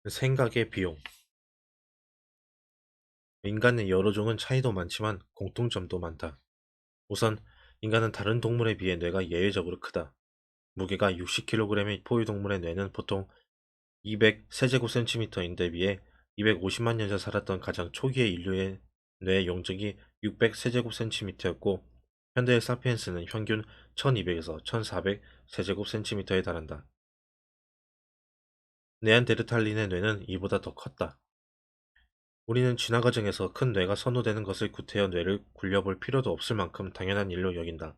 생각의 비용. 인간의 여러 종은 차이도 많지만 공통점도 많다. 우선 인간은 다른 동물에 비해 뇌가 예외적으로 크다. 무게가 60kg의 포유동물의 뇌는 보통 200세제곱센티미터인데 비해 250만 년 전 살았던 가장 초기의 인류의 뇌 용적이 600세제곱센티미터였고 현대의 사피엔스는 평균 1200에서 1400세제곱센티미터에 달한다. 네안데르탈린의 뇌는 이보다 더 컸다. 우리는 진화 과정에서 큰 뇌가 선호되는 것을 구태여 뇌를 굴려볼 필요도 없을 만큼 당연한 일로 여긴다.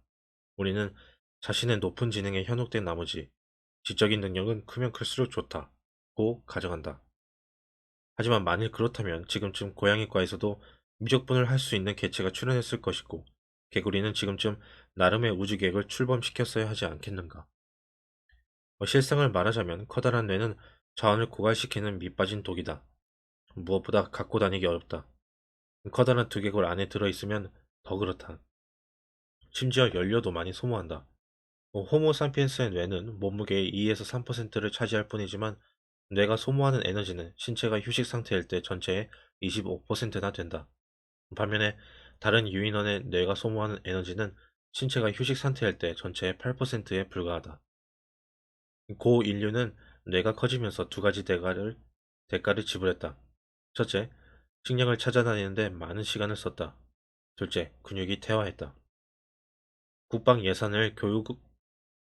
우리는 자신의 높은 지능에 현혹된 나머지 지적인 능력은 크면 클수록 좋다고 가정한다. 하지만 만일 그렇다면 지금쯤 고양이과에서도 미적분을 할 수 있는 개체가 출현했을 것이고 개구리는 지금쯤 나름의 우주계획을 출범시켰어야 하지 않겠는가. 실상을 말하자면 커다란 뇌는 자원을 고갈시키는 밑빠진 독이다. 무엇보다 갖고 다니기 어렵다. 커다란 두개골 안에 들어있으면 더 그렇다. 심지어 연료도 많이 소모한다. 호모 사피엔스의 뇌는 몸무게의 2에서 3%를 차지할 뿐이지만 뇌가 소모하는 에너지는 신체가 휴식 상태일 때 전체의 25%나 된다. 반면에 다른 유인원의 뇌가 소모하는 에너지는 신체가 휴식 상태일 때 전체의 8%에 불과하다. 고 인류는 뇌가 커지면서 두 가지 대가를 지불했다. 첫째, 식량을 찾아다니는데 많은 시간을 썼다. 둘째, 근육이 퇴화했다. 국방 예산을 교육,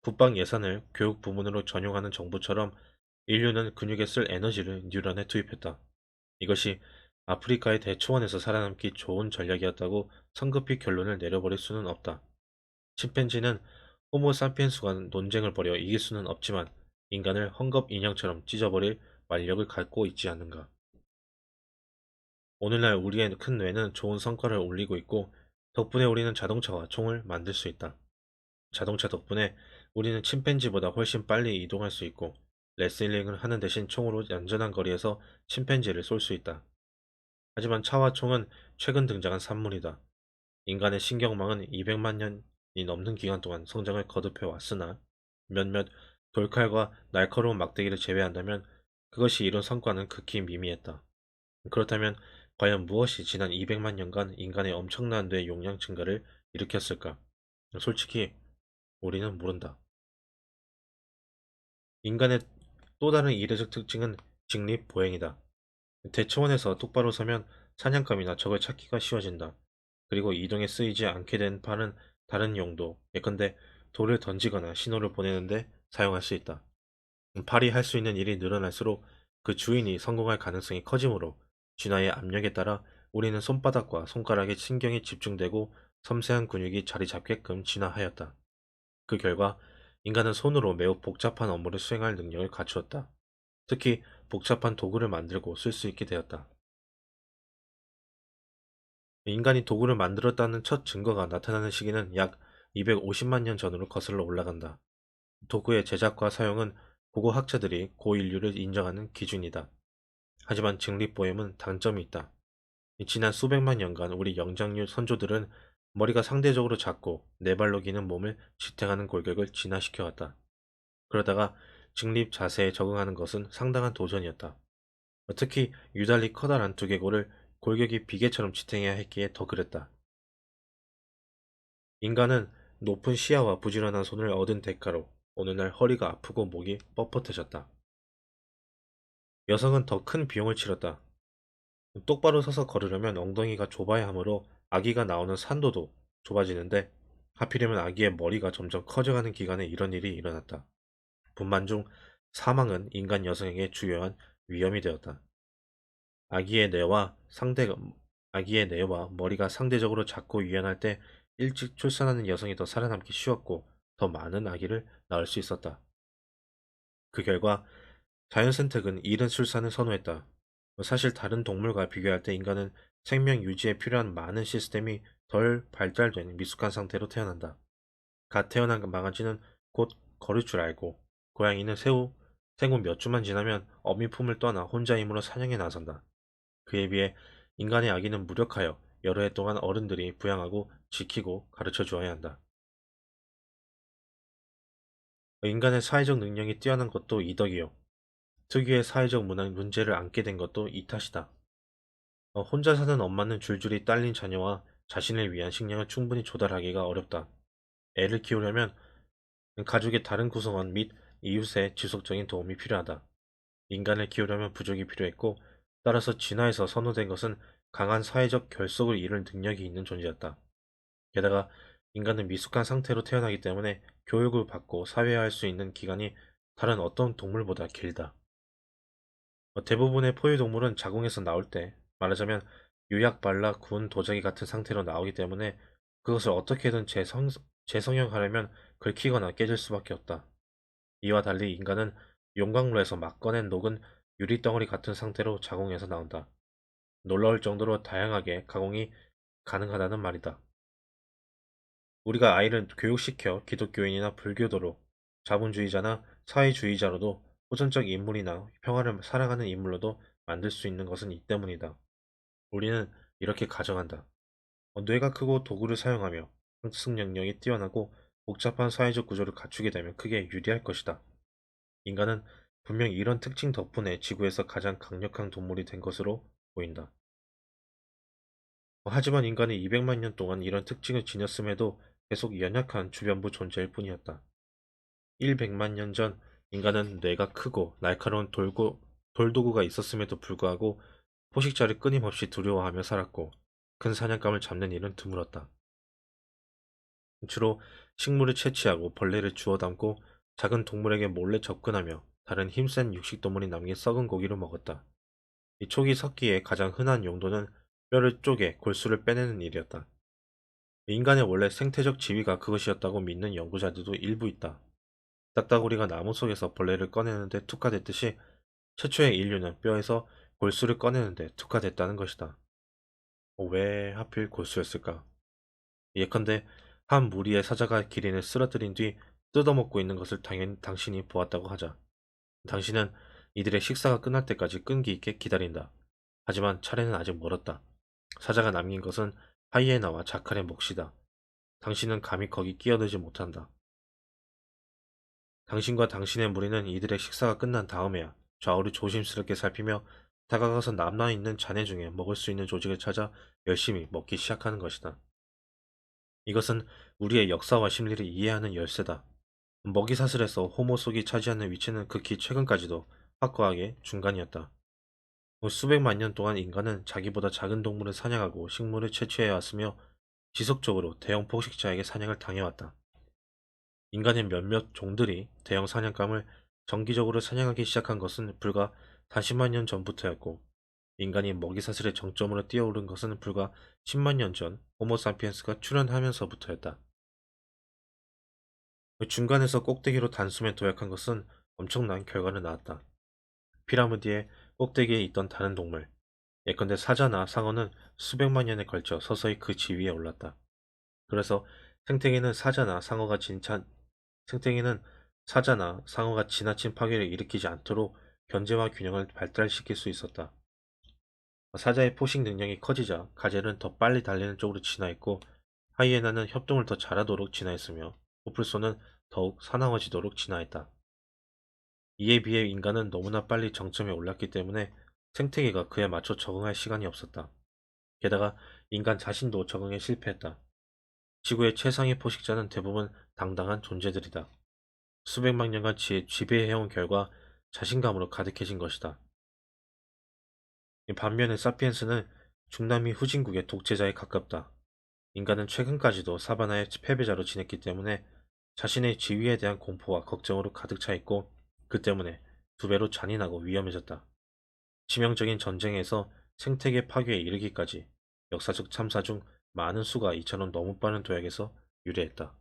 국방 예산을 교육 부문으로 전용하는 정부처럼 인류는 근육에 쓸 에너지를 뉴런에 투입했다. 이것이 아프리카의 대초원에서 살아남기 좋은 전략이었다고 성급히 결론을 내려버릴 수는 없다. 침팬지는 호모 사피엔스와 논쟁을 벌여 이길 수는 없지만 인간을 헝겊 인형처럼 찢어버릴 완력을 갖고 있지 않는가. 오늘날 우리의 큰 뇌는 좋은 성과를 올리고 있고 덕분에 우리는 자동차와 총을 만들 수 있다. 자동차 덕분에 우리는 침팬지보다 훨씬 빨리 이동할 수 있고 레슬링을 하는 대신 총으로 안전한 거리에서 침팬지를 쏠 수 있다. 하지만 차와 총은 최근 등장한 산물이다. 인간의 신경망은 200만 년이 넘는 기간 동안 성장을 거듭해 왔으나 몇몇 돌칼과 날카로운 막대기를 제외한다면 그것이 이룬 성과는 극히 미미했다. 그렇다면 과연 무엇이 지난 200만 년간 인간의 엄청난 뇌 용량 증가를 일으켰을까? 솔직히 우리는 모른다. 인간의 또 다른 이례적 특징은 직립보행이다. 대초원에서 똑바로 서면 사냥감이나 적을 찾기가 쉬워진다. 그리고 이동에 쓰이지 않게 된 팔은 다른 용도, 예컨대 돌을 던지거나 신호를 보내는데 사용할 수 있다. 팔이 할 수 있는 일이 늘어날수록 그 주인이 성공할 가능성이 커지므로 진화의 압력에 따라 우리는 손바닥과 손가락에 신경이 집중되고 섬세한 근육이 자리 잡게끔 진화하였다. 그 결과 인간은 손으로 매우 복잡한 업무를 수행할 능력을 갖추었다. 특히 복잡한 도구를 만들고 쓸 수 있게 되었다. 인간이 도구를 만들었다는 첫 증거가 나타나는 시기는 약 250만 년 전으로 거슬러 올라간다. 도구의 제작과 사용은 고고 학자들이 고인류를 인정하는 기준이다. 하지만 직립보행은 단점이 있다. 지난 수백만 년간 우리 영장류 선조들은 머리가 상대적으로 작고 네 발로 기는 몸을 지탱하는 골격을 진화시켜왔다. 그러다가 직립 자세에 적응하는 것은 상당한 도전이었다. 특히 유달리 커다란 두개골을 골격이 비계처럼 지탱해야 했기에 더 그랬다. 인간은 높은 시야와 부지런한 손을 얻은 대가로 오늘날 허리가 아프고 목이 뻣뻣해졌다. 여성은 더 큰 비용을 치렀다. 똑바로 서서 걸으려면 엉덩이가 좁아야 하므로 아기가 나오는 산도도 좁아지는데 하필이면 아기의 머리가 점점 커져가는 기간에 이런 일이 일어났다. 분만 중 사망은 인간 여성에게 주요한 위험이 되었다. 아기의 뇌와 상대 아기의 뇌와 머리가 상대적으로 작고 유연할 때 일찍 출산하는 여성이 더 살아남기 쉬웠고 더 많은 아기를 낳을 수 있었다. 그 결과 자연 선택은 이른 출산을 선호했다. 사실 다른 동물과 비교할 때 인간은 생명 유지에 필요한 많은 시스템이 덜 발달된 미숙한 상태로 태어난다. 갓 태어난 강아지는 곧 걸을 줄 알고 고양이는 생후 몇 주만 지나면 어미 품을 떠나 혼자 힘으로 사냥에 나선다. 그에 비해 인간의 아기는 무력하여 여러 해 동안 어른들이 부양하고 지키고 가르쳐 주어야 한다. 인간의 사회적 능력이 뛰어난 것도 이덕이요. 특유의 사회적 문제를 안게 된 것도 이 탓이다. 혼자 사는 엄마는 줄줄이 딸린 자녀와 자신을 위한 식량을 충분히 조달하기가 어렵다. 애를 키우려면 가족의 다른 구성원 및 이웃의 지속적인 도움이 필요하다. 인간을 키우려면 부족이 필요했고, 따라서 진화에서 선호된 것은 강한 사회적 결속을 이룰 능력이 있는 존재였다. 게다가 인간은 미숙한 상태로 태어나기 때문에 교육을 받고 사회화할 수 있는 기간이 다른 어떤 동물보다 길다. 대부분의 포유동물은 자궁에서 나올 때, 말하자면 유약 발라 구운 도자기 같은 상태로 나오기 때문에 그것을 어떻게든 재성형하려면 긁히거나 깨질 수밖에 없다. 이와 달리 인간은 용광로에서 막 꺼낸 녹은 유리덩어리 같은 상태로 자궁에서 나온다. 놀라울 정도로 다양하게 가공이 가능하다는 말이다. 우리가 아이를 교육시켜 기독교인이나 불교도로, 자본주의자나 사회주의자로도, 호전적 인물이나 평화를 살아가는 인물로도 만들 수 있는 것은 이 때문이다. 우리는 이렇게 가정한다. 뇌가 크고 도구를 사용하며 학습 능력이 뛰어나고 복잡한 사회적 구조를 갖추게 되면 크게 유리할 것이다. 인간은 분명 이런 특징 덕분에 지구에서 가장 강력한 동물이 된 것으로 보인다. 하지만 인간은 200만 년 동안 이런 특징을 지녔음에도 계속 연약한 주변부 존재일 뿐이었다. 100만 년 전 인간은 뇌가 크고 날카로운 돌도구가 있었음에도 불구하고 포식자를 끊임없이 두려워하며 살았고, 큰 사냥감을 잡는 일은 드물었다. 주로 식물을 채취하고 벌레를 주워 담고 작은 동물에게 몰래 접근하며 다른 힘센 육식동물이 남긴 썩은 고기를 먹었다. 이 초기 석기의 가장 흔한 용도는 뼈를 쪼개 골수를 빼내는 일이었다. 인간의 원래 생태적 지위가 그것이었다고 믿는 연구자들도 일부 있다. 딱따구리가 나무 속에서 벌레를 꺼내는데 특화됐듯이 최초의 인류는 뼈에서 골수를 꺼내는데 특화됐다는 것이다. 왜 하필 골수였을까? 예컨대 한 무리의 사자가 기린을 쓰러뜨린 뒤 뜯어먹고 있는 것을 당신이 보았다고 하자. 당신은 이들의 식사가 끝날 때까지 끈기 있게 기다린다. 하지만 차례는 아직 멀었다. 사자가 남긴 것은 하이에나와 자칼의 몫이다. 당신은 감히 거기 끼어들지 못한다. 당신과 당신의 무리는 이들의 식사가 끝난 다음에야 좌우를 조심스럽게 살피며 다가가서 남아있는 잔해 중에 먹을 수 있는 조직을 찾아 열심히 먹기 시작하는 것이다. 이것은 우리의 역사와 심리를 이해하는 열쇠다. 먹이사슬에서 호모 속이 차지하는 위치는 극히 최근까지도 확고하게 중간이었다. 수백만 년 동안 인간은 자기보다 작은 동물을 사냥하고 식물을 채취해왔으며 지속적으로 대형 포식자에게 사냥을 당해왔다. 인간의 몇몇 종들이 대형 사냥감을 정기적으로 사냥하기 시작한 것은 불과 40만 년 전부터였고, 인간이 먹이사슬의 정점으로 뛰어오른 것은 불과 10만 년 전 호모사피엔스가 출현하면서부터였다. 중간에서 꼭대기로 단숨에 도약한 것은 엄청난 결과를 낳았다. 피라미드의 꼭대기에 있던 다른 동물, 예컨대 사자나 상어는 수백만 년에 걸쳐 서서히 그 지위에 올랐다. 그래서 생태계는 생태계는 사자나 상어가 지나친 파괴를 일으키지 않도록 견제와 균형을 발달시킬 수 있었다. 사자의 포식 능력이 커지자 가젤은 더 빨리 달리는 쪽으로 진화했고, 하이에나는 협동을 더 잘하도록 진화했으며 코뿔소는 더욱 사나워지도록 진화했다. 이에 비해 인간은 너무나 빨리 정점에 올랐기 때문에 생태계가 그에 맞춰 적응할 시간이 없었다. 게다가 인간 자신도 적응에 실패했다. 지구의 최상의 포식자는 대부분 당당한 존재들이다. 수백만 년간 지배해온 결과 자신감으로 가득해진 것이다. 반면에 사피엔스는 중남미 후진국의 독재자에 가깝다. 인간은 최근까지도 사바나의 패배자로 지냈기 때문에 자신의 지위에 대한 공포와 걱정으로 가득 차 있고, 그 때문에 두 배로 잔인하고 위험해졌다. 치명적인 전쟁에서 생태계 파괴에 이르기까지 역사적 참사 중 많은 수가 이처럼 너무 빠른 도약에서 유래했다.